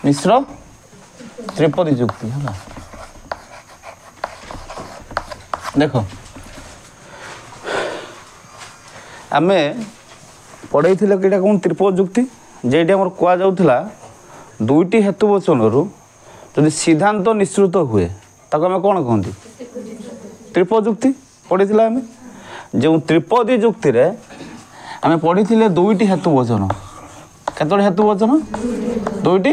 मिश्र त्रिपदी जुक्ति है देख आम पढ़े कि कौन त्रिपद जुक्ति जेटी आम कहुला दुईटी हेतुवचन रु सिद्धांत निश्चित हुए ताको आम कौन कहते त्रिपद जुक्ति पढ़ी आम जो त्रिपदी जुक्ति रे आम पढ़ी दुईटी हेतुवचन केतोटी हेतुवचन दुईटी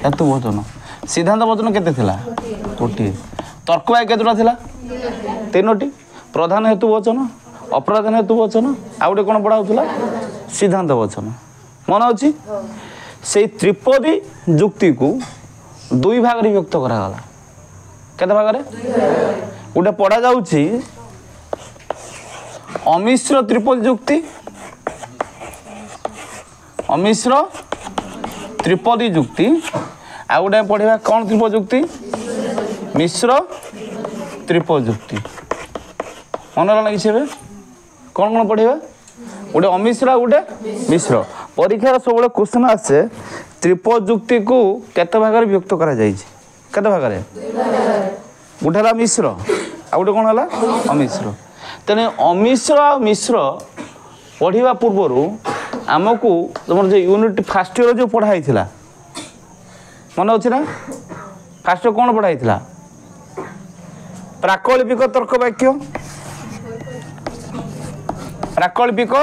हेतुवचन सिद्धांत वचन केते थिला गोटे तर्कवाक्य केतोटा थिला तीनोटी प्रधान हेतुवचन अप्रधान हेतुवचन आउ गोटे कौन पढ़ाऊला सिद्धांत वचन मन अच्छी से त्रिपदी जुक्ति को दुई भाग विभक्त करागला केते भाग गोटे पढ़ा जाउछि अमिश्र त्रिपदी जुक्ति अमिश्र त्रिपदी जुक्ति आ गोटे पढ़ा कौन त्रिपदी जुक्ति मिश्र त्रिपदी जुक्ति मन रहा किसी कौन कौन पढ़ा गोटे अमिश्र गोटे मिश्र परीक्षार सब क्वेश्चन आसे त्रिपद जुक्ति को केते भाग विभक्त करा जायछि केते भाग गोटे है मिश्र आ गोटे कौन है अमिश्र तेने अमिश्र मिश्र पढ़ा पूर्वर आमको तुम जो यूनिट फास्ट ईयर जो पढ़ाई मन अच्छे ना फास्ट कौन पढ़ाई प्राकल्पिक तर्क वाक्य प्राकल्पिक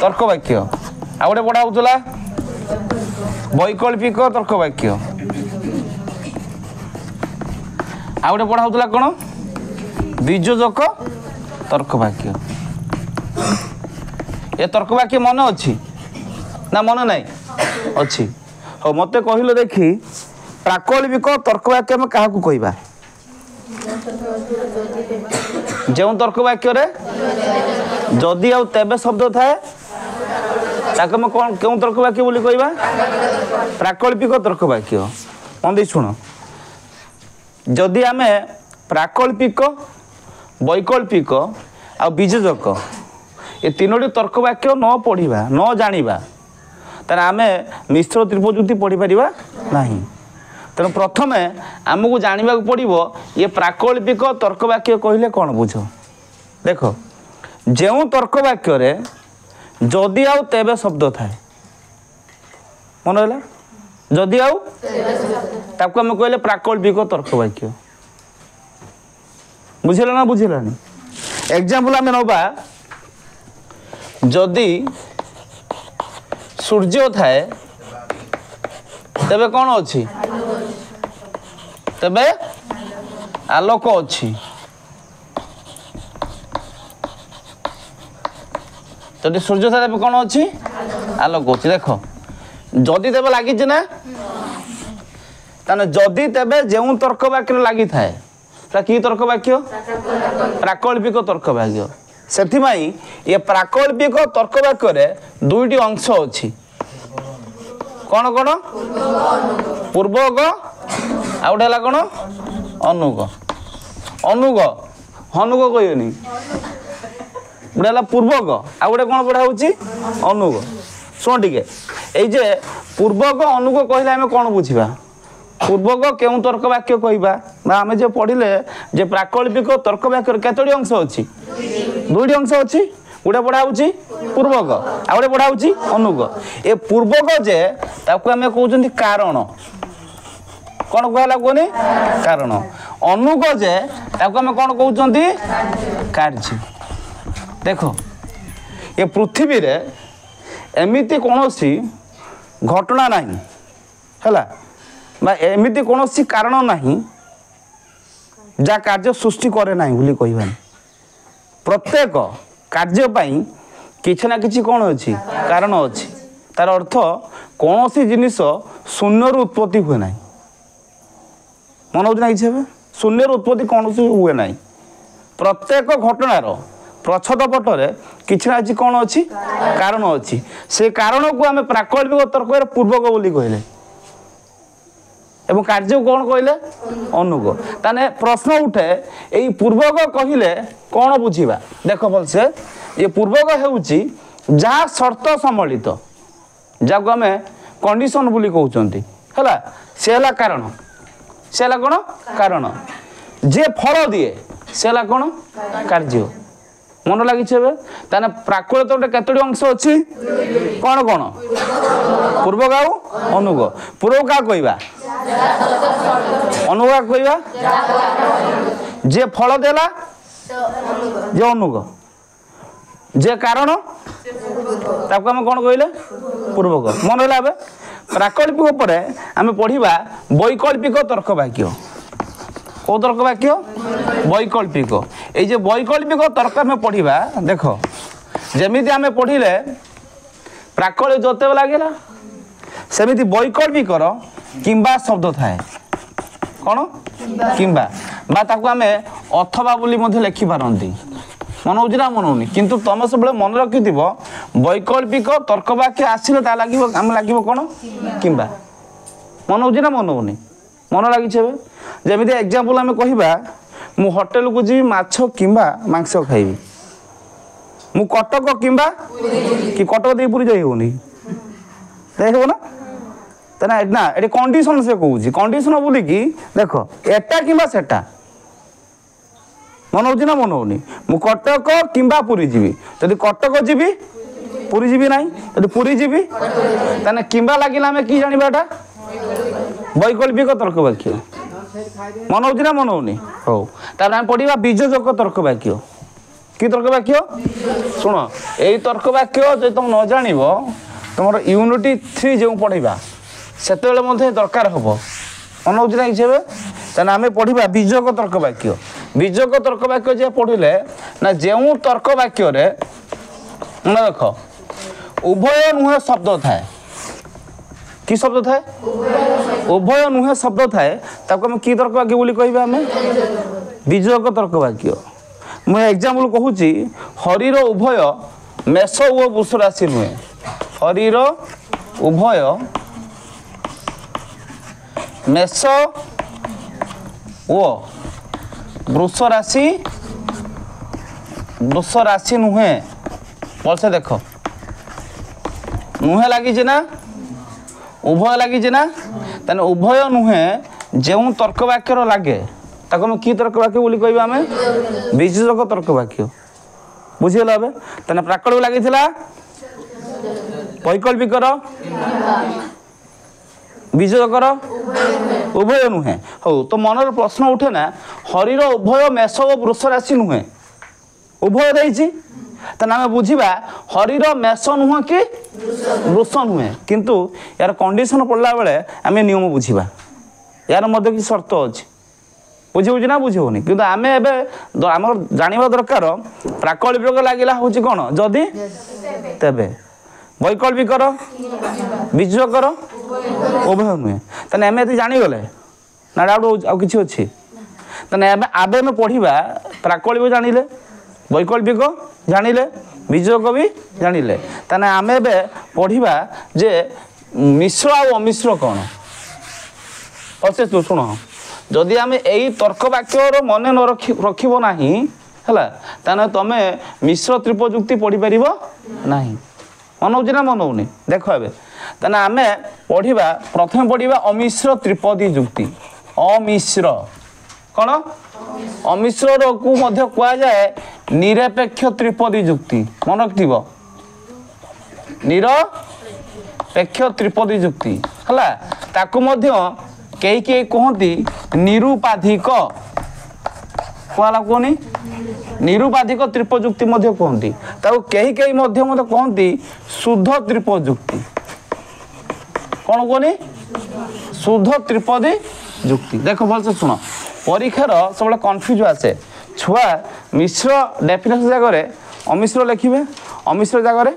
तर्क वाक्य आ गोटे पढ़ाऊला वैकल्पिक तर्क वाक्य आ गोटे पढ़ाऊला कौन बीजोजक तर्क वाक्य ये तर्क वाक्य मन अच्छी ना मन नहीं अच्छी हाँ मत कहल देखी प्राकल्पिक तर्क वाक्य आम क्या कहवा जो तर्क वाक्य जदि आउ तेबे शब्द थाए ताके मैं कौन क्यों तर्क वाक्य बोली कहवा प्राकल्पिक तर्क वाक्य मन दे शुण जदि आम प्राकल्पिक वैकल्पिक आ बीजोजक ये तीनोटी तर्क वाक्य न पढ़ा न जाना तार आम मिश्र त्रिपद जुक्ति पढ़ी पारिबा नहीं तेणु प्रथमे आमको जानवा पड़ो ये प्राकल्पिक तर्क वाक्य कहले कौन बुझ देख जो तर्क वाक्य जदि आउ तेबे शब्द थाए मन रहा जदि आउ ताको आम कहले प्राकल्पिक तर्क वाक्य बुझेला ना बुझेलानी एग्जाम्पल आम नवा जदि सूर्य थाए तेबे कौन अच्छी तेबे आलोक अच्छी जदि सूर्य थाए तेबे कौन अच्छी आलोक अच्छी देख जदि तेबे लगी ना ताने जदि तेबे जो तर्क वाक्य लगी थाए कि तर्क वाक्य प्राकल्पिक तर्क वाक्य से ये प्राकल्पिक तर्क वाक्य दुईटी अंश अच्छी कौन कौन पूर्वक आ गोटे है कौन अनुग अनुग हनुग कहनी गोटे है पूर्वक आ गोटे कौन पढ़ा अनुग शुण टे ये पूर्वक अनुग कहले आम कौन बुझा पूर्वक क्यों तर्क वाक्य कहवा आम जो पढ़ले जे प्राकल्पिक तर्क वाक्य केतोटी अंश अच्छी दुईटी अंश अच्छी गोटे पढ़ा पूर्वक आ गोटे पढ़ा अनुग ए पूर्वक जे ताकू आम कहते कारण कौन कहला कहनी कारण अनुग जे ताकू आम कौन कहते कार्य देख ये पृथ्वी रे एमिति कौनसी घटना नहीं है एमिति कौनसी कारण नहीं जा कार्य सृष्टि करे नहीं बोली कहबानी प्रत्येक कार्य पाई किछि ना किछि कौन अच्छी कारण अच्छी तार अर्थ कौन सी जिनिस शून्य उत्पत्ति हुए ना मन होना किसी शून्य उत्पत्ति कौन सी हुए ना प्रत्येक घटनार प्रच्छद पटरे किछि ना किछि कौन अच्छी कारण अच्छी से कारण को आम प्राकल्पिक तर्क पूर्वक बोली कहले एवं कार्य कौन कहले अनुग ताने प्रश्न उठे यही पूर्वक कहले कौन बुझा देख भलसे ये पूर्वक होउची जहाँ शर्त सम्मिलित जहाँ आम कंडीशन बोली कहते है सी है कारण सी है कौन कारण जे फल दिए सी है कौन कार्य मन लगी ताने प्राकृत गोटे केतोटी अंश अच्छी कौन कौन पूर्व का अनुग पूर्व क्या कहवा अनुग कहवा जे फल देला जे अनुग जे कारण ताको आम कौन कहले पूर्वक मन है प्राकल्पिक पर आम पढ़ा वैकल्पिक तर्क वाक्य कौ तर्क वाक्य वैकल्पिक ये वैकल्पिक तर्क आम पढ़ा देख जमी आम पढ़ले प्राकल्प जोते लगे सेमती वैकल्पिकर किंबा शब्द थाए कौन किंबा आम अथवा बोली लिखिपारती मन हो मन किंतु तुम सब मन रखि वैकल्पिक तर्क वाक्य आसिले आम लगे कौन किंबा मन हो मन होनी मन लगी जमी एग्जांपल आम कहवा मु होटेल को जी माछ किंबा मांस खाइबी मु कटक किंबा कि कटक दे पूरी जाई होनी देखो ना तना ना ये कंडीशन से कहूँ कंडीशन बोली कि देख एटा किंबा सेटा मन हो मन होनी मु कटक किंबा पुरी जीवी जदि कटक जीवी पुरी जीवी ना जदि पुरी जीवी ताने किंबा लगिला आम कि जाना एटा वैकल्पिक तर्क वाक्य मन हो मन होनी हो आम पढ़ा बीजोजक तर्क वाक्य कि तर्क वाक्य शुण यही तर्क वाक्य जो तुम न जान तुम यूनिट 3 जो पढ़ा से दरकार हम मन हो ना आम पढ़ा बीजक तर्क वाक्य बीजक तर्क वाक्य जे पढ़ले ना जो तर्क वाक्य देख उभय नुहे शब्द थाए कि शब्द थाए उभय नुहे शब्द थाए ताको हम कि तर्क वाक्य बोली कहबा आम बीजक तर्क वाक्य मुझे एग्जांपल कहूची हरीर उभय मेष ओ वृष राशि नुहे हरीर उभय मेष ओ वृष राशि नुहे भलसे देख नुहे लगी ना उभय लगी ना तेने उभय नुहे जो तर्क वाक्यर लगे ताको हम कि तर्क वाक्य बोली कहबा आम बीजक तर्क वाक्य बुझीगला ए तेने प्राकल्पिक लगी वैकल्पिकर बीजकर उभय नुहे हो तो मनर प्रश्न उठे ना हरीर उभय मेष और वृष राशि नुहे उभय देछि तेना आम बुझा हरीर मेष नुह कि वृष नुहे किंतु यार कंडीशन पढ़ला बेले आम नियम बुझा यार मध्य कि शर्त अच्छी बुझे ना बुझे कि आम एवं आम जाना दरकार प्राकल्पिक लगे हूँ कौन जदि तेबे वैकल्पिकर बीजकर उभय नुहे तेने आम ये जानीगले ना डाउट आउ कि अच्छी तेने आबे आम पढ़ा प्राकल्पिक जानिले वैकल्पिक जानिले बीजक भी जानिले तेने आम एवं पढ़ा जे मिश्र आ अमिश्र कौन अच्छे शुण जदि आम यही तर्क वाक्यर मन न रखिब नाही है ताने तमे मिश्र त्रिपजुक्ति पढ़ी पार ना मन हो मन होनी देख ए ताने आम पढ़ा प्रथम पढ़ा अमिश्र त्रिपदी जुक्ति अमिश्र कौन अमिश्र को मध्य कहुए निरपेक्ष त्रिपदी जुक्ति मन रखिब निरपेक्ष त्रिपदी जुक्ति है ताकू मध्य कई कई कहती निरुपाधिक कहला कहनी निरुपाधिक त्रिपजुक्ति कहती ताकू कई कई कहती शुद्ध त्रिपजुक्ति कौन कहनी शुद्ध त्रिपदी जुक्ति देख भलसे शुण परीक्षार सब कन्फ्यूज आसे छुआ मिश्र डेफिनेशन जगह अमिश्र लिखे अमिश्र जगह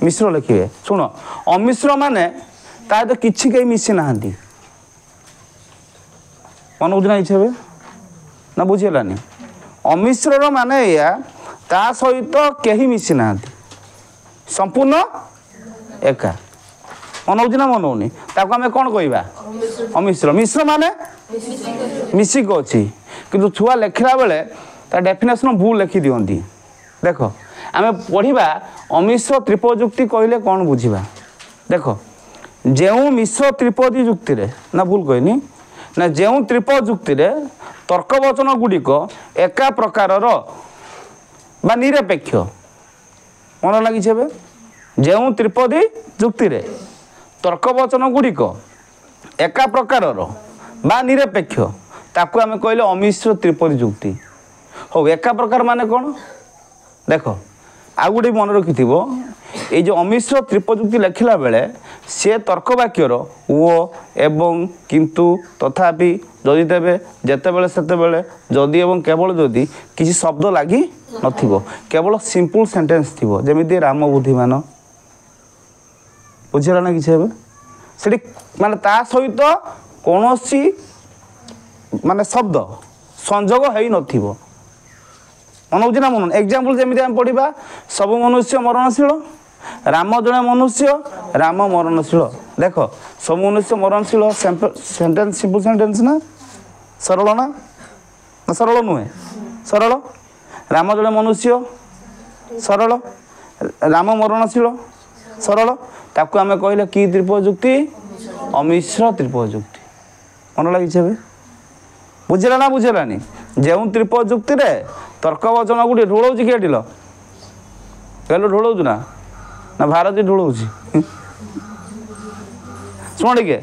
मिश्र लिखे शुण अमिश्र माने ता तो किसी कहीं मिसी ना मन बुझना इच्छा ना बुझेलानी अमिश्र माने या ता सहित कहीं मिसी ना संपूर्ण एका मन हो मन होनी ताको आम कौन कहवा अमिश्र मिश्र माने मिसिक अच्छी किंतु छुआ लिखला बेले ता डेफिनेशन भूल लिखि दियंती देख आम पढ़ा अमिश्र त्रिपजुक्ति कहले कौन बुझा देख ଯେଉଁ ମିଶ୍ର ତ୍ରିପଦୀ ଯୁକ୍ତିରେ ନା ଭୁଲ କହିନି ନା ଯେଉଁ ତ୍ରିପଦ ଯୁକ୍ତିରେ ତର୍କବଚନ ଗୁଡ଼ିକ ଏକା ପ୍ରକାରର ବା ନିରପେକ୍ଷ ମନେ ଲାଗିଛି ଏବେ ଯେଉଁ ତ୍ରିପଦୀ ଯୁକ୍ତିରେ ତର୍କବଚନ ଗୁଡ଼ିକ ଏକା ପ୍ରକାରର ବା ନିରପେକ୍ଷ ତାକୁ ଆମେ କହିଲେ ଅମିଶ୍ର ତ୍ରିପଦୀ ଯୁକ୍ତି। ହଉ ଏକା ପ୍ରକାର ମାନେ କ'ଣ ଦେଖ ଆଉ ଗୋଟେ ମନେ ରଖିଥିବ এই যে অমিশ্র ত্রিপযুক্তি লেখিলা বেলে সে তর্ক বাক্যর ও এবং কিন্তু তথাপি যদি দেবে যেতেবেলে সেতেবেলে যদি এবং কেবল যদি কিছু শব্দ লাগি নথিব কেবল সিম্পল সেন্টেন্স থিব যেমিতি রাম বুদ্ধিমান বুঝিলা না কিছু হবে সেটি মানে তা সহিত কৌশি মানে শব্দ সংযোগ হয়ে নথিব মনে হচ্ছে না মনে এক্সাম্পল যেমিতি আমি পড়া সবু মনুষ্য মরণশীল রাম জনে মনুষ্য রাম মরণশীল দেখ সব মনুষ্য মরণশীল সেন্টেন্স সিম্পল সেন্টেন্স না সরল না না সরল নুহে সরল রাম জনে মনুষ্য সরল রাম মরণশীল সরল তাকে আমি কহিলে কি ত্রিপদ যুক্তি অমিশ্র ত্রিপদ যুক্তি মনে লাগিছে ଏବେ বুঝিলা না বুঝিলানি ଯେଉଁ ত্রিপদ যুক্তিরে তর্কবচন গুটি ঢোলাଉଛି କିଏ ଢିଲ କହିଲୁ ଢୋଳଉଛୁ ନା ନା ଭାରତୀ ଢୋଳଉଛି ଶୁଣ ଟିକେ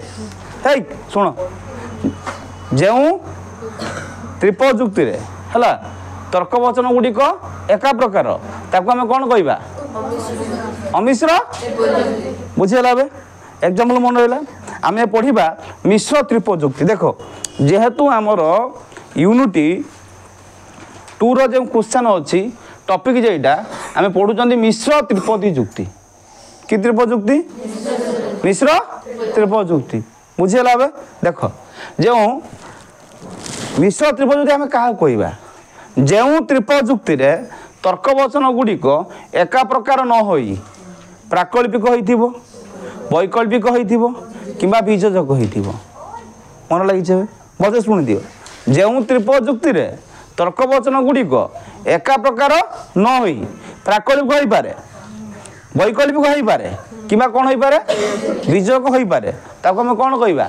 ହେଇ ଶୁଣ ଯେଉଁ ତ୍ରିପଦ ଯୁକ୍ତିରେ ହେଲା ତର୍କବଚନ ଗୁଡ଼ିକ ଏକା ପ୍ରକାର ତାକୁ ଆମେ କ'ଣ କହିବା ଅମିଶ୍ର ବୁଝିହେଲା ଏବେ ଏକ୍ସାମ୍ପଲ ମନେ ରହିଲା ଆମେ ପଢ଼ିବା ମିଶ୍ର ତ୍ରିପଦ ଯୁକ୍ତି ଦେଖ ଯେହେତୁ ଆମର ୟୁନିଟି 2 ର ଯେଉଁ କ୍ୱେଶ୍ଚନ୍ ଅଛି टॉपिक जेटा आम पढ़ुं मिश्र त्रिपदी जुक्ति कि त्रिपद जुक्ति मिश्र त्रिपद जुक्ति बुझीगला ए देख जो मिश्र त्रिपद जुक्ति आम क्या कहवा जो त्रिपद जुक्ति तर्कवचन गुड़िक एका प्रकार न हो प्राकल्पिक हो वैकल्पिक हो कि बीजजक हो मन लगे मत शुणी दियो जो त्रिपद जुक्ति तर्कवचन गुड़िक एका प्रकार न हो प्राकल्पिक हो पारे वैकल्पिक हो पारे कि कौन हो पारे बीजजक हो पारे ताको आम कौन कहवा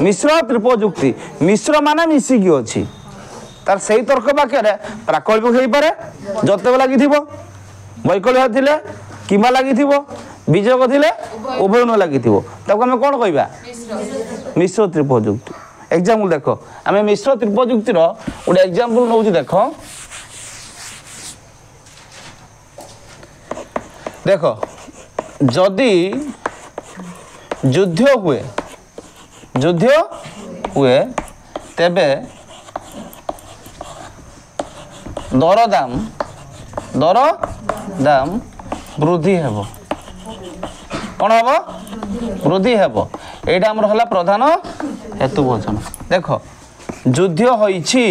मिश्र त्रिपद जुक्ति मिश्र माने मिसिकी अच्छी तार सही तर्क वाक्य प्राकल्पिक हो पारे जतब लगी वैकल्पिक थे कि लगी बीजक थे उभय न लगी आम कौन कहवा मिश्र त्रिपद जुक्ति एग्जाम्पल देख आम मिश्र त्रिपद जुक्तिर गोटे एग्जाम्पल नौ देख देख जदि युद्ध हुए तेबे दरदाम वृद्धि हेब कौन हम वृद्धि हेब एटा हमर हला प्रधान हेतु वचन देख युद्ध होइछि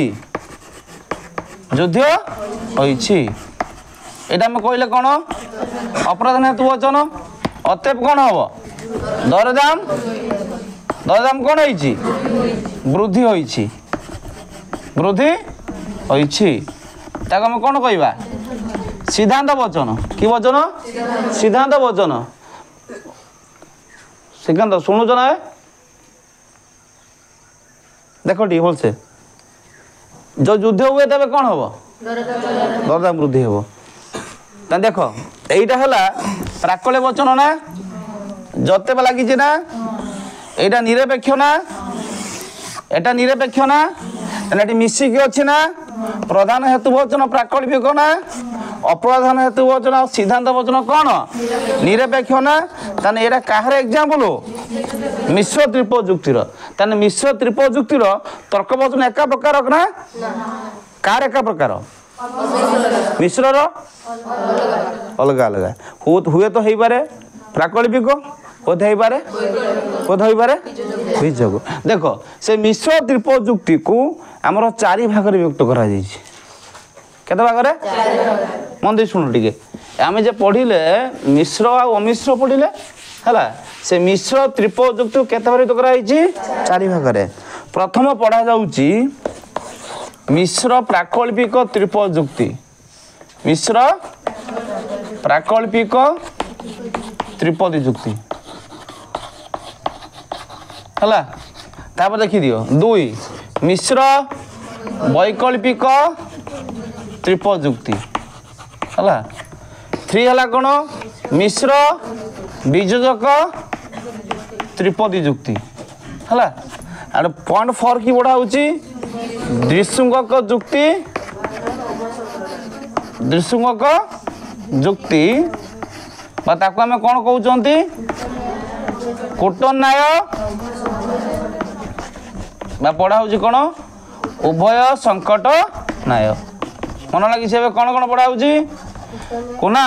एटा हम कहले कौन अप्रधान हेतु वचन अतएव कौन हम दरदाम कौन होइछि वृद्धि होइछि ताको हम कौन कहवा सिद्धांत वचन कि वचन सिद्धांत वचन सिद्धांत शुणुच ना देख टी भलसे जो युद्ध हुए तबे कौन हम दरदाम वृद्धि हेब देख এইটা হলা প্রাকলে বচন না যতে লাগিছে না এইটা নিরপেক্ষ না এটা নিরপেক্ষ না এটি মিশিকি আছে না প্রধান হেতু বচন প্রাকল্পিক না অপ্রধান হেতু বচন আর সিদ্ধান্ত বচন কোন নিরপেক্ষ না তাহলে এটা কাহার এক্সাম্পল মিশ্র ত্রিপদ যুক্তির তাহলে মিশ্র ত্রিপদ যুক্তির তর্ক বচন একা প্রকার না কার একা প্রকার मिश्रर अलग अलग हुए तो हो पारे प्राकल्पिक बोध हो पारे बीजक देख से मिश्र त्रिपद जुक्ति को आमर 4 भाग विभक्त करा केते भाग मन दे शुणु टिके आम जे पढ़िले मिश्र आ अमिश्र पढ़िले है से मिश्र त्रिपद जुक्ति को केते भाग करा 4 भाग प्रथम पढ़ा जाउची मिश्र प्राकल्पिक त्रिपद जुक्ति मिश्र प्राकल्पिक त्रिपदी जुक्ति है तापर देखी दियो 2 मिश्र वैकल्पिक त्रिपजुक्ति है 3 है कौन मिश्र बीजोजक त्रिपदी जुक्ति है और पॉइंट 4 की बढ़ा द्विसुंगक जुक्ति आम कौन कहते कूटन्याय पढ़ा हूँ कौन उभय संकट न्याय मन लगी से कौन कौन पढ़ा कुना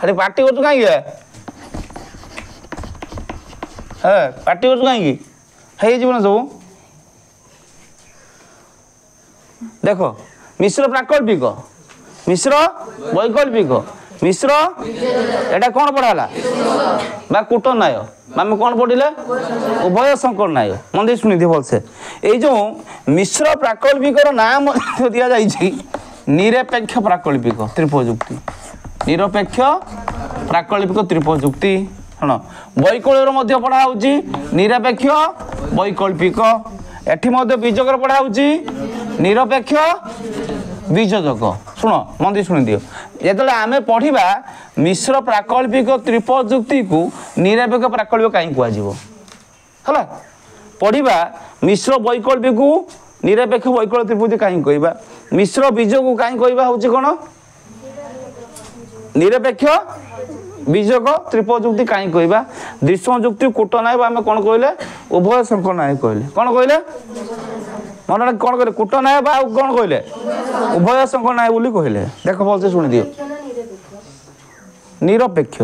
अरे पार्टी कर कहीं पार्टी कर कहीं ना सब देख मिश्र प्राकल्पिक मिश्र वैकल्पिक मिश्र एटा कौन पढ़ाला कूटन्याय आम कौन पढ़ले उभय संकर न्याय मन शुणी थी भलसे ये जो मिश्र प्राकल्पिक नाम दि जाइए निरपेक्ष प्राकल्पिक त्रिपजुक्ति निरपेक्ष प्राकल्पिक त्रिपजुक्ति हाँ वैकल्य पढ़ा निरपेक्ष वैकल्पिक एठी बीजक पढ़ा निरपेक्ष बीजोजक शुण मन शुणी दियो जो आम पढ़ा मिश्र प्राकल्पिक त्रिपजुक्ति को निरपेक्ष प्राकल्पिक कहीं कह पढ़ा मिश्र वैकल्पिक को निरपेक्ष वैकल्य त्रिपजुक्ति कहीं कहवा मिश्र बीज को कहीं कहवा हूँ कौन निरपेक्ष बीजक त्रिपजुक्ति कहीं कहवा द्विसंजुक्ति कूटन्याय आम कौन कहले उभय संकर न्याय कहले कौन कहले मन कौन कहले कूटन्याय कौन कहले उभय संकर न्याय बोली कहले देख भलसे शुणी दियो निरपेक्ष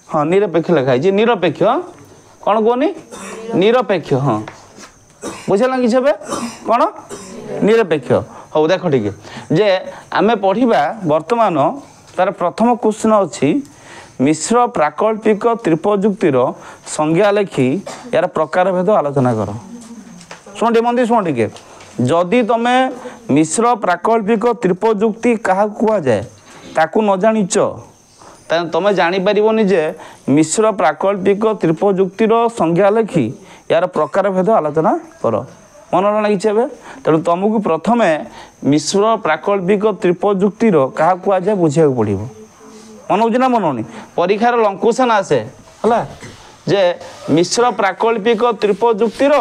हाँ निरपेक्ष लिखाई निरपेक्ष कौन कहनी निरपेक्ष हाँ बुझे कि कौन निरपेक्ष हो देख ठीक जे आम पढ़ा वर्तमान तार प्रथम क्वेश्चन अच्छी मिश्र प्राकल्पिक त्रिपजुक्तिर संज्ञा लेखि यार प्रकार भेद आलोचना कर शुण मंदिर शुण टे जदि तुम मिश्र प्राकल्पिक त्रिपजुक्ति क्या कहुए ताकू न जाच तुम जापर जे मिश्र प्राकल्पिक त्रिपजुक्तिर संज्ञा लेखि यार प्रकार भेद आलोचना कर मन लगी तेणु तुमको प्रथम मिश्र प्राकल्पिक त्रिपजुक्तिर क्या कहुए बुझा पड़ो मन हो ना मन परीक्षार लंकुशन आसे है जे मिश्र प्राकल्पिक त्रिपजुक्तिर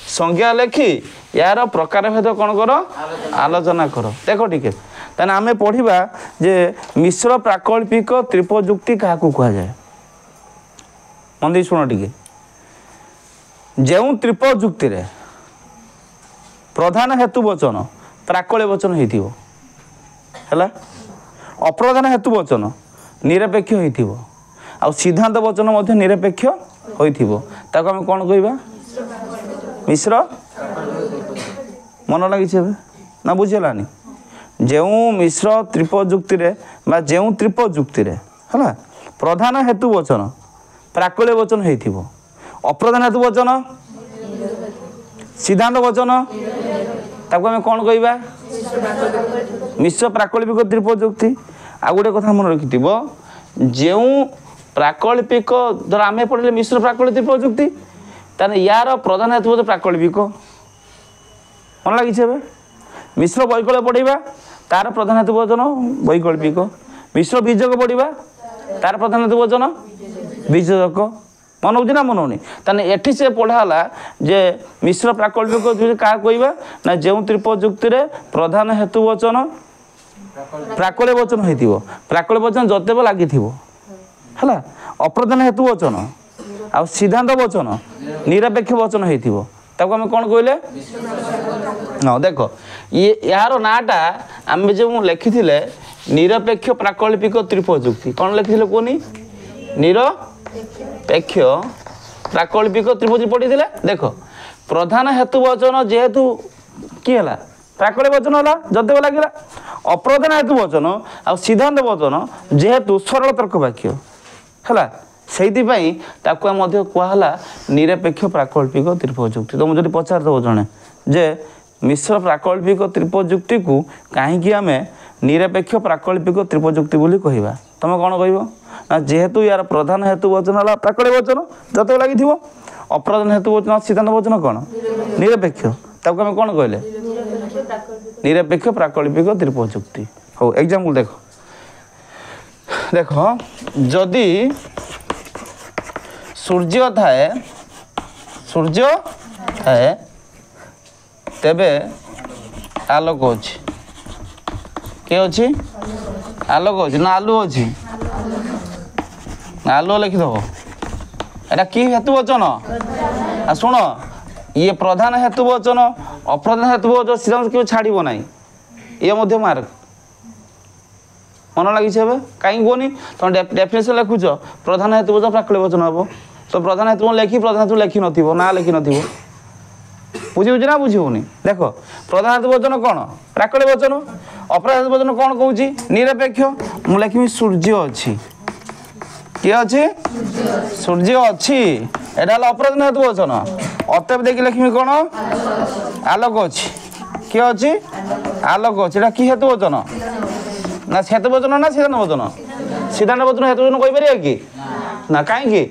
संज्ञा लेखि यार प्रकार भेद कौन कर आलोचना कर देख ठीक तेना आम पढ़ा जे मिश्र प्राकल्पिक त्रिपजुक्ति क्या कहुए मन शुण टे जो त्रिपजुक्ति प्रधान हेतुवचन प्राकल्य वचन है अप्रधान हेतुवचन निरपेक्ष हो सिद्धांत वचन निरपेक्ष हो आम कौन कह मिश्र मन लगी ना बुझेलानी जो मिश्र त्रिपजुक्ति जो त्रिपजुक्ति है प्रधान हेतुवचन प्राकल्य वचन हो अप्रधान हेतुवचन सिद्धांत वचन ताको आम कौन कहवा मिश्र प्राकल्पिक त्रिपजुक्ति आ गोटे कथा मन रखि जो प्राकल्पिक धर आम पढ़ले मिश्र प्राकल्पिक त्रिपजुक्ति ताने यार प्रधान हेतु प्राकल्पिक मन लगी मिश्र वैकल्य पढ़ा तार प्रधान हेतुवचन वैकल्पिक मिश्र बीजक पढ़ा तार प्रधान हेतुवचन बीजक मन हो ना मन होनी ताने एठी से पढ़ाला जे मिश्र प्राकल्पिक क्या कहवा ना जो त्रिपजुक्ति प्रधान हेतुवचन प्राकल्य वचन हो प्राकल्य वचन जतेब लगी है अप्रधान हेतुवचन आ सिद्धांत वचन निरपेक्ष वचन हो आम कौन कहले हाँ देख ये यार नाटा आम जो लिखी निरपेक्ष प्राकल्पिक त्रिपजुक्ति कौन लिखी कहनी निरपेक्ष प्राकल्पिक त्रिपजुक्ति पढ़ी देख प्रधान हेतुवचन जेहेतु किए है प्राकल्य वचन है जदेव लगे अप्रधान हेतुवचन आ सिद्धांत वचन जेहेतु सरल तर्क वाक्य है से कहला निरपेक्ष प्राकल्पिक त्रिपजुक्ति तुम जब पचार दब जड़े जे मिश्र प्राकल्पिक त्रिपजुक्ति को कहीं आम निरपेक्ष प्राकल्पिक त्रिपजुक्ति बोली कहवा तुम कौन कह जेहेतु यार प्रधान हेतु वचन है प्राकल्य वचन जत लगी अप्रधान हेतुवचन सिद्धांत वचन कौन निरपेक्ष ताको आम कौन कहले निरपेक्ष प्राकल्पिक त्रिपजुक्ति हो एग्जाम्पल देखो देखो जदि सूर्य थाए तेबे आलोक अच्छी किए अच्छी आलोक अच्छी ना आलू अच्छी आलू लिखिदेव एटा कि हेतुवचन आ शुण ये प्रधान हेतुवचन अप्रधान हेतुवचन सीधा क्यों छाड़ ना ये मार्क मन लगी कहीं कहनी तुम डेफिनेशन लिखुच प्रधान हेतुवचन प्राकल्पिक वचन हम तो प्रधान हेतुवचन लिखी प्रधान हेतु लिखि ना लिखि न बुझी ना बुझे देख प्रधान हेतुवचन कौन प्राकल्पिक वचन अप्रधान हेतुवचन कौन कौच निरपेक्ष मुझे लिखी सूर्य अच्छी किए अच्छी सूर्य अच्छी एटा अप्रधान हेतुवचन अतएव देखिए लिखी कौन आलोक अच्छी किए अच्छी आलोक अच्छी कि हेतुवचन ना हेतुवचन ना सिद्धांत वचन सिद्धांत वचन हेतुवचन कहीपर कि ना कहीं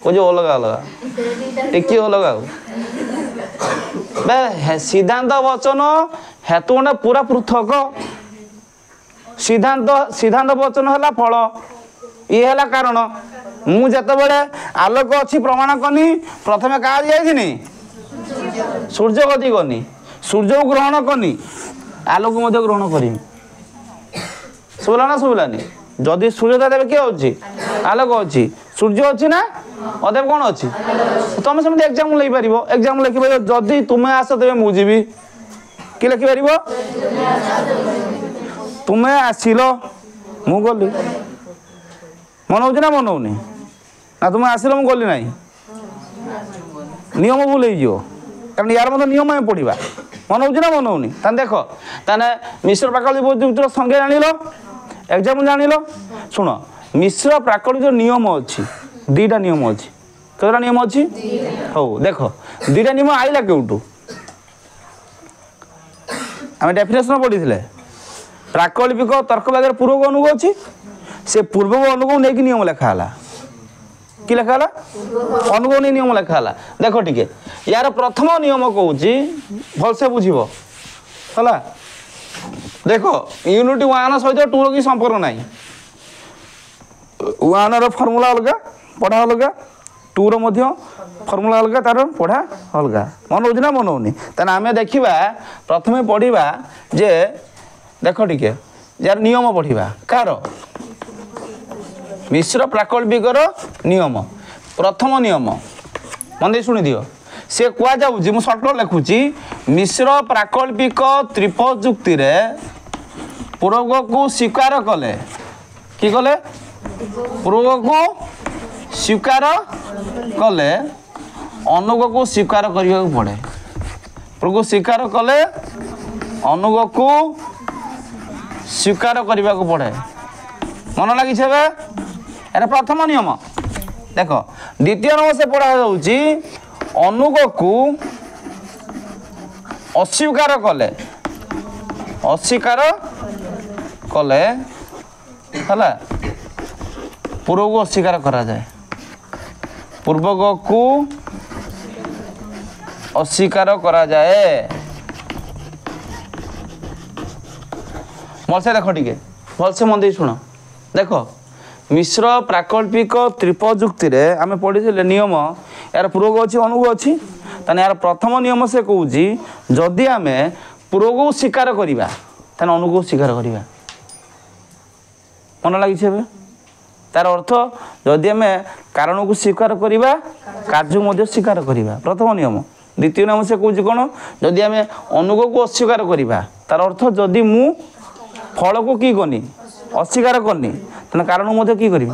कुछ अलग अलग टिकी अलग सिद्धांत वचन हेतु पूरा पृथक सिद्धांत वचन है फल ये है कारण मुझे आलोक अच्छी प्रमाण कनी प्रथम क्या जाइनी सूर्य गति गनी सूर्य को ग्रहण कनी आलोक ग्रहण करी शुभला ना शुभलानी जदि सूर्य देवे किए अच्छी आलोक अच्छी सूर्य अच्छी ना अतएव कौन अच्छी तुम सेमती एग्जाम लिखिपर एग्जाम लिखिपर जदि तुम्हें आस तेरे मुझे कि लिखिपर तुम्हें आसिल मु गली मन हो मन होनी ना तुम्हें आसिल मु गली ना नियम भूल हो कारण यार मतलब नियम आम पढ़ा मन हो मन होनी देख ताने मिश्र प्राकल्पिक संज्ञा जान एग्जाम जान शुण मिश्र प्राकल्पिक नियम अच्छी दीटा नियम अच्छी कतटा नियम अच्छी हो देख दीटा नियम आईला केउटू आम डेफिनेशन पढ़ी प्राकल्पिक तर्क भाग पूर्व अनुग अच्छी से पूर्व अनुग नहीं नियम लिखाला कि लिखाला अनुग नहीं नियम लिखाला देख टिके यार प्रथम नियम कौच भलसे बुझब है देख यूनिट 1 सहित 2 कि संपर्क ना 1 फर्मूला अलग पढ़ा अलग 2 फर्मूला अलग तार पढ़ा अलग मन हो मन होनी तेना आम देखा प्रथम पढ़ा जे देख टिके यार नियम पढ़ा कार मिश्र प्राकल्पिकर नियम प्रथम नियम मन दे शुणी दियो से कुआ जाउची मु शॉर्टकट लिखुची मिश्र प्राकल्पिक त्रिपजुक्ति रे पूर्व को स्वीकार कले कि कले पूर्व को स्वीकार कले अनुग को स्वीकार करने को पड़े पूर्व को स्वीकार कले अनुग को स्वीकार करने को पड़े मन लगी यार प्रथम नियम देख द्वितीय नियम से पढ़ा जाउची अनुग को अस्वीकार कले है पूर्व को अस्वीकार करा जाए पूर्वक को अस्वीकार करा जाए भलसे देख टिके भलसे मन दे शुण देख मिश्र प्राकल्पिक त्रिपजुक्ति रे आम पढ़ी नियम यार पूर्वक अच्छी अनुग अच्छी ताने यार प्रथम नियम से कौच जदि आम पूर्व को स्वीकार करवा ताने अनुग को स्वीकार करवा मन लगी तार अर्थ जदि आम कारण को स्वीकार करवा कार्य स्वीकार करवा प्रथम नियम द्वितीय नियम से कौच कौन जदि आम अनुग को अस्वीकार करवा तार अर्थ जदि मु फल को कि कनी अस्वीकार करनी तेना कारण कि करी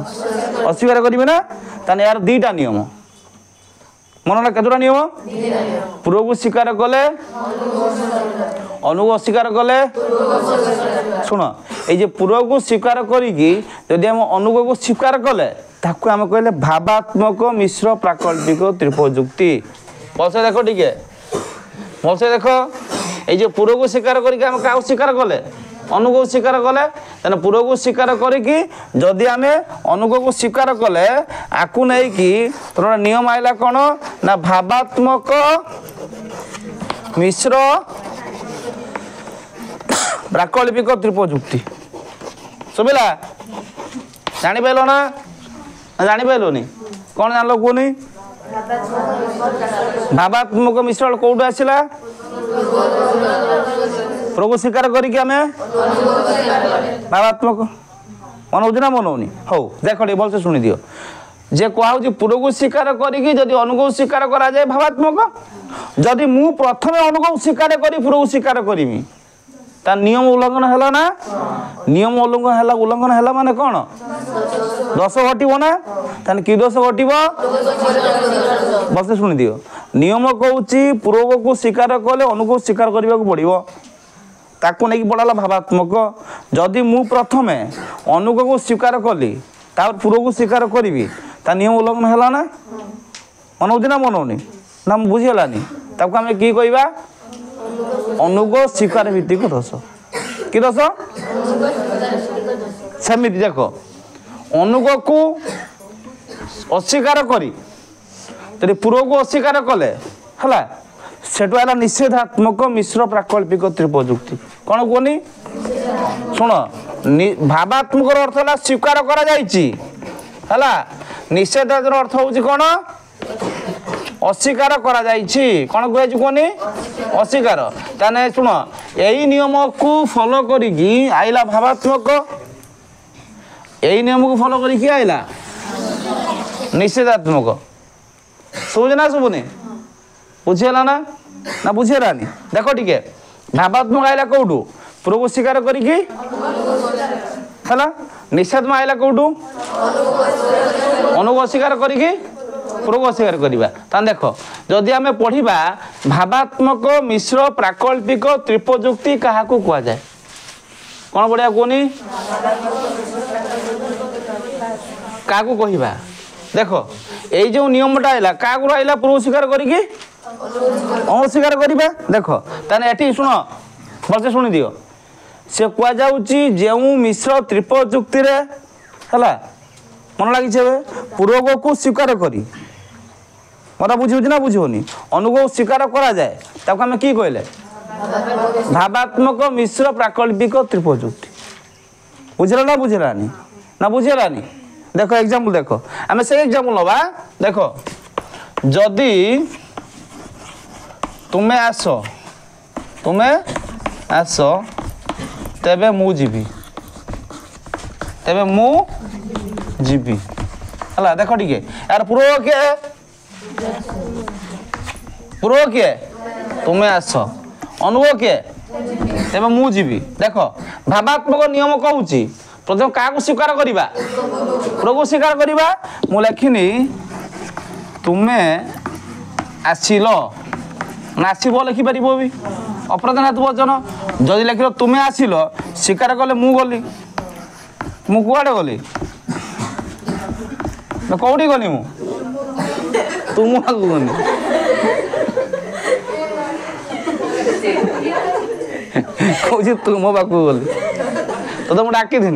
अस्वीकार करेंगे ना ताने यार 2टा नियम मन लगे कतटा नियम पूर्व को स्वीकार कले अनुग अस्वीकार कले शुण ये पूर्व को स्वीकार करी अनुग को स्वीकार कले ताकू आम कहले भावात्मक मिश्र प्राकल्पिक त्रिपजुक्ति भलसे देख टिके भलसे देख ये पूर्व को स्वीकार करके स्वीकार कले अनुग स्वीकार कले तेना पूर्व को स्वीकार करिकी जदि आमे अनुग को स्वीकार कले आकु नहीं कि तोर नियम आइला कौन ना भावात्मक मिश्र प्राकल्पिक त्रिपजुक्ति सुबिला जानी पाइल ना जानी पाइलनि कौन जानल कहनी भावात्मक मिश्रण कौटू आसला प्रभु स्वीकार करिकी आमे भावात्मक मन हो ना मन होनी हौ देख भल से शुणी दियो जे कह पूर्व को स्वीकार करिकी जदि अनुगो स्वीकार करा जाए भावात्मक जदि मु प्रथमे अनुगो स्वीकार करी पूर्व स्वीकार करिमी ता नियम उल्लंघन है ना नियम उल्लंघन है माने कौन दोष घटब ना ताने कि दोष घटब बस शुणी दियो नियम कहूँ पूर्व को स्वीकार कले अनुको स्वीकार करने को पड़ो ताको नहीं पड़ा भावात्मक जदि मु प्रथमे अनुग को स्वीकार कली पूर्व को स्वीकार करी ता नियम उल्लंघन है ना मन हो ना मन होनी ना बुझीगलानी ताको आम कि कहवा अनुग स्वीकार भित्तिक दोष कि दोष सेमिति देख अनुग को अस्वीकार करी तेरे पूर्व को अस्वीकार कले है सेटू है निषेधात्मक मिश्र प्राकल्पिक त्रिपजुक्ति कौन कहनी शुण भावात्मक अर्थ है स्वीकार करा जाइछि है निषेधात्मक अर्थ हूँ कौन अस्वीकार करा जाइछि कौन कहनी अस्वीकार ताने शुण यही नियम को फॉलो करिकी आइला भावात्मक यही नियम को फॉलो करिकी आइला निषेधात्मक शुभुज ना शुभुनि बुझीगला ना बुझीगलानी देख टिके भावात्मक आइला कौटू पूर्व स्वीकार करिकी है निषेधात्मक आइला कौटू अनुग अस्वीकार करिकी पूर्व अस्वीकार करवा ता देख जदि आम पढ़ा भावात्मक मिश्र प्राकल्पिक त्रिपजुक्ति क्या कह जाए कौन पढ़िया कहनी क्या कहवा देख यही जो नियमटा आइला क्या आइला पूर्व स्वीकार करिकी अस्वीकार करवा देख ताने एठी शुण भलसे शुणी दियो से कह जाउची जेउ मिश्र त्रिपजुक्ति रे हला मन लगी पूर्व को स्वीकार करी मत बुझे ना बुझोनी अनुग स्वीकार करा जाए ताको आम कि कहले भावात्मक मिश्र प्राकल्पिक त्रिपजुक्ति बुझला ना बुझलानी ना बुझेलानी देख एग्जाम्पल देख आम से एग्जाम्पल नवा देख जदि तुम्हें आस तेबे मु जीवी है देख टे यार पूर्व किए तुम्हें आस अनुग किए तेबे मु जीवी देख भावात्मक नियम कहूँ प्रथम क्या स्वीकार करवा पूर्व को स्वीकार करवा मु लिखिनी तुम्हें आसिल ना आसब लिखिपर भी अप्रधान वचन जदि लिख तुम्हें आसिल स्वीकार कले मु गली मु कुआड़े गली कौटी गली मु तुम आगू गली कौन तुम पाक गली तो मुझे डाकी थी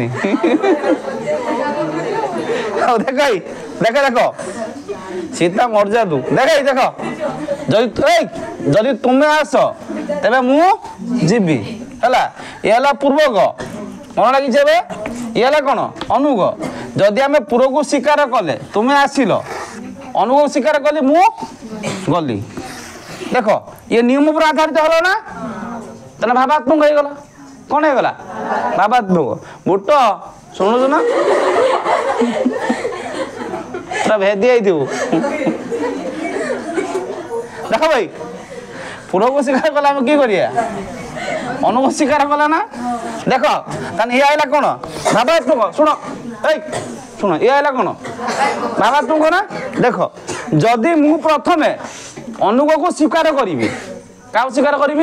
देख देख देख सीता मर्जा तू देख देख जदि तुम्हें आस तेरे मु जीवी है पूर्वक मन लगी ये कौन अनुग जदि आम पूर्व को स्वीकार कले तुम्हें आसिल अनुग स्वीकार कली मु गली देख ये नियम पर आधारित हल ना तेना भावात्मक हो गला कौन है भावात्मक बुट शुणु ना पूरा भेदी आई देख भाई पूर्व को स्वीकार कला कि अनुग स्वीकार कला ना देख ये आइला कौन भावात्मक शुण शुण ये आइला कौन भावात्मक ना देख जदि मु प्रथमे अनुग को स्वीकार करी क्या स्वीकार करी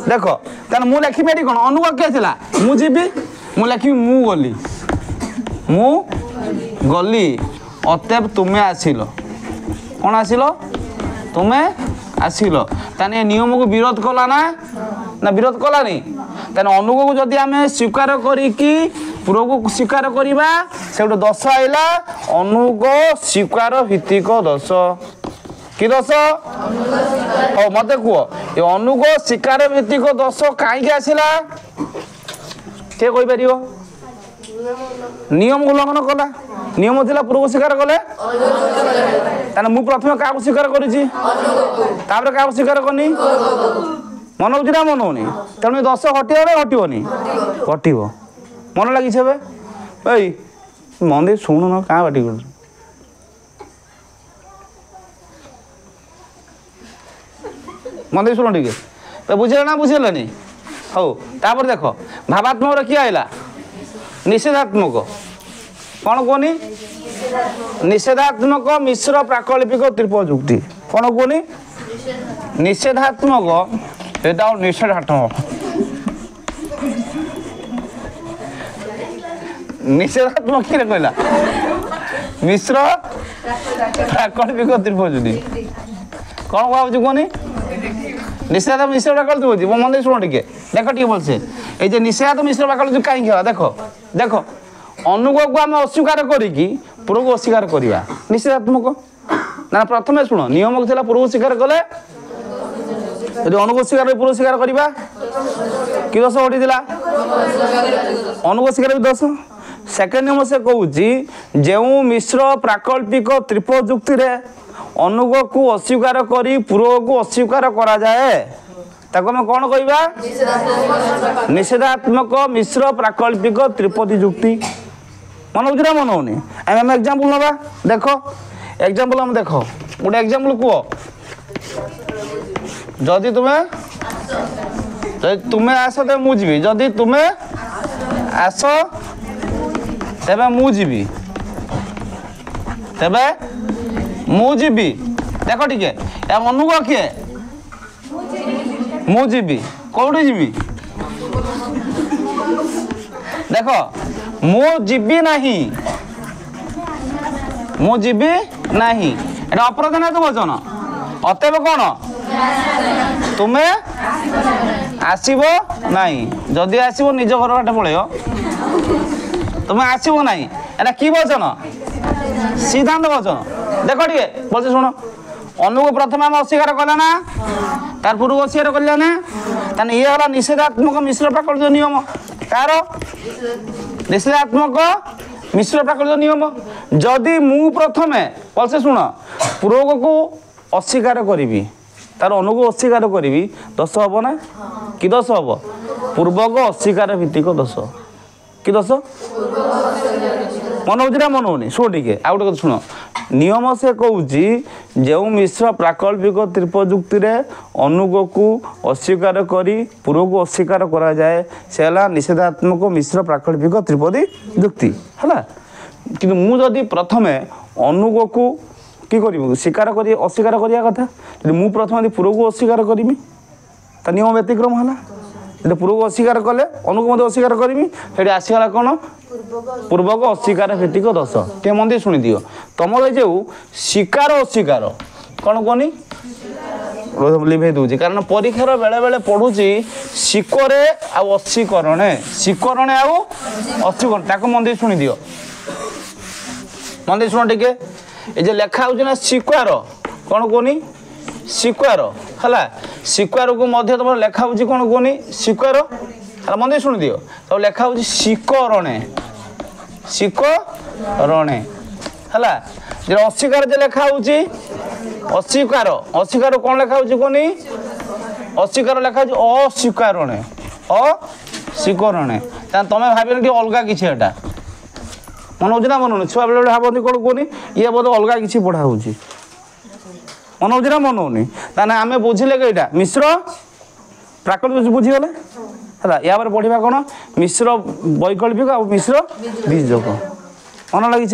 देख तेना मु लिखी एटी कौन अनुग किए थिला मु जीवी मु लिखी मु गली अतएव तुम्हें आसिल कौन आसिल तुम्हें आसिल ताने नियम को विरोध कला ना विरोध कलानी तेना अनुग को जदि आम स्वीकार करिकी पूर्व को स्वीकार करवा से गोटे दश आइला अनुग स्वीकार भित्तिक दश कि दश हो मत कह ये अनुग स्वीकार भित्तिक दश कहीं आसला किए कहीपर नियम उल्लंघन कला नियम थिला पूर्व स्वीकार कले मु प्रथम क्या स्वीकार करी क्या स्वीकार करनी मन हो मन होनी तेणु दश हटिया हटोनी हटो मन लगी भाई मन दे शुणु न क्या बाटी कर मन दे शुण टे बुझे ना बुझेलानी हौ तापर देख भावात्मक किए आइला निषेधात्मक कौन कहनी निषेधात्मक मिश्र प्राकल्पिक त्रिपजुक्ति कौन कहनी निषेधात्मक एटा निषेधात्मक निषेधात्मक कि कहला मिश्र प्राकल्पिक त्रिपजुक्ति कौन भाव कहनी निषेध मिश्र प्राकल्पिक मन शुण टे देख टे भलसे ये निषेध मिश्र प्राकल्पिक कहीं देख देख अनुग को आम अस्वीकार करी पूर्व को अस्वीकार करवा निषेधात्मक ना प्रथम शुण नियम था पूर्व स्वीकार कले अनुग स्वीकार पूर्व स्वीकार करवा कि दश हटी अनुग स्वीकार दश सेकेंड नियम से कहूँ जो मिश्र प्राकल्पिक त्रिपजुक्ति अनुग को अस्वीकार करी पूर्व को अस्वीकार करा जाए ताको हम कौन कहवा निषेधात्मक मिश्र प्राकल्पिक त्रिपदी जुक्ति मन हो मन होनी आम एग्जाम्पल नवा देख एग्जाम्पल हम देख गोटे एग्जाम्पल कह जदि तुम्हें आस तेज मुझी जदि तुम्हें आस तेबे मुझी तेबे मुझी देख टे अनुग किए मुझी कौटी जीवी देख मुझी नहीं मुझी नहीं एटा अपराध ना तो वचन अतएव कौन तुम्हें आसब नहीं जदि आसब निज घर बाटे पलैब तुम्हें आसब नहीं एटा कि वचन सिद्धांत वचन देख टे बोलते शुण अनुग प्रथम आम अस्वीकार कले ना तार पूर्व अस्वीकार कले ना ताने ये हला निषेधात्मक मिश्र प्राकल्पिक नियम कार निषेधात्मक मिश्र प्राकल्पिक नियम जदि मु प्रथमे भलसे शुण पूर्व को अस्वीकार करी तार अनुग अस्वीकार करी दश हम ना कि दश हम पूर्वक अस्वीकार भित्तिक दश कि दश मन हो मन होनी शुण टे आ गए शुण नियम से कहूँ जो मिश्र प्राकल्पिक त्रिपजुक्ति अनुग को अस्वीकार करी पूर्व को अस्वीकार करा जाए से निषेधात्मक मिश्र प्राकल्पिक त्रिपदी जुक्ति है कि मुझे प्रथमे अनुग को कि स्वीकार कर अस्वीकार करवा कथा मु प्रथम पूर्व को अस्वीकार करी नियम व्यतिक्रम है जो पूर्व को अस्वीकार कले अनुग मत अस्वीकार करी आसगला कौन पूर्वक अस्वीकार भित्तिक दश टे मंदिर शुणी दियो तुम जो स्वीकार अस्वीकार कौन कहनी लिभे दूसरी कारण परीक्षार बेले बेले पढ़ुची सिकरे अस्वीकरणे सिकरणे अस्वीकरण मंदिर शुणी दियो मंदिर शुण टे ये लेखा हो स्वीकार कौन कहनी स्वीकार है स्वीकार को मध्य तुम लेखा हो कौन कहनी स्वीकार मंदिर शुणी दियो तो लेखा हो सिकरणे सिकरणे है जो अस्वीकार जो लेखा हो अस्वीकार अस्वीकार कौन लेखा हो कहनी अस्वीकार लेखा हो अस्वीकरणे अस्वीकरणे तुम्हें भाव कि अलग किसी एटा मन हो ना मन हो छुआ बेले भावती कौन कहनी ये बोध अलग किसी पढ़ा हो मन हो ना मन होनी ताने आम बुझिले कि यहाँ मिश्र प्राकल्पिक बुझीगले है या पढ़ा कौन मिश्र वैकल्पिक आ मिश्र बीजक मन लगी